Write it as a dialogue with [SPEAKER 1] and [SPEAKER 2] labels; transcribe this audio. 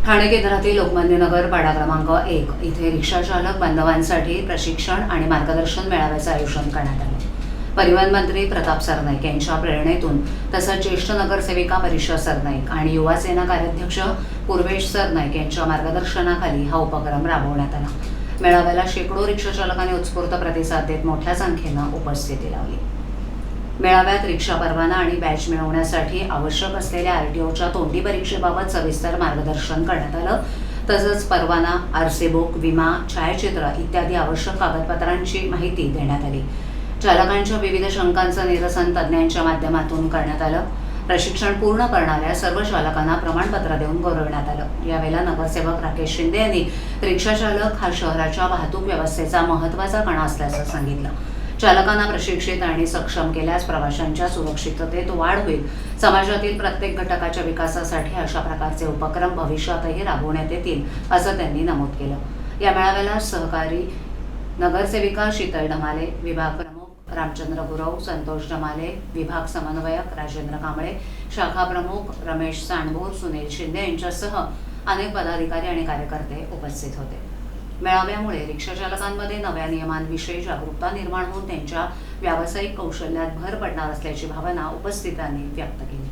[SPEAKER 1] ठाणे केंद्रातील लोकमान्य नगर पाडा क्रमांक 1 इथे रिक्षाचालक बांधवांसाठी प्रशिक्षण आणि मार्गदर्शन मेळाव्याचं आयोजन करण्यात आलं. परिवहन मंत्री प्रताप सरनाईक यांच्या प्रेरणेतून तसंच ज्येष्ठ नगरसेविका परीक्षा सरनाईक आणि युवा सेना कार्याध्यक्ष पूर्वेश सरनाईक यांच्या मार्गदर्शनाखाली हा उपक्रम राबवण्यात आला. मेळाव्याला शेकडो रिक्षाचालकांनी उत्स्फूर्त प्रतिसाद देत मोठ्या संख्येनं उपस्थिती लावली. मेळाव्यात रिक्षा परवाना आणि बॅच मिळवण्यासाठी आवश्यक असलेल्या आरटीओच्या तोंडी परीक्षेबाबत सविस्तर मार्गदर्शन करण्यात आलं. तसंच परवाना, आरसी बुक, विमा, छायाचित्र इत्यादी आवश्यक कागदपत्रांची माहिती देण्यात आली. चालकांच्या विविध शंकांचं निरसन तज्ज्ञांच्या माध्यमातून करण्यात आलं. प्रशिक्षण पूर्ण करणाऱ्या सर्व चालकांना प्रमाणपत्र देऊन गौरवण्यात आलं. यावेळेला नगरसेवक राकेश शिंदे यांनी रिक्षाचालक हा शहराच्या वाहतूक व्यवस्थेचा महत्त्वाचा कणा असल्याचं सांगितलं. चालकांना प्रशिक्षित आणि सक्षम केल्यास प्रवाशांच्या सुरक्षिततेत वाढ होईल. समाजातील प्रत्येक घटकाच्या विकासासाठी अशा प्रकारचे उपक्रम भविष्यातही राबवण्यात येतील असं त्यांनी नमूद केलं. या मेळाव्याला सहकारी नगरसेविका शीतल ढमाले, विभाग प्रमुख रामचंद्र गुरव, संतोष ढमाले, विभाग समन्वयक राजेंद्र कांबळे, शाखा प्रमुख रमेश सांडभोर, सुनील शिंदे यांच्यासह अनेक पदाधिकारी आणि कार्यकर्ते उपस्थित होते. मेळाव्यामुळे रिक्षाचालकांमध्ये नव्या नियमांविषयी जागरूकता निर्माण होऊन त्यांच्या व्यावसायिक कौशल्यात भर पडणार असल्याची भावना उपस्थितांनी व्यक्त केली.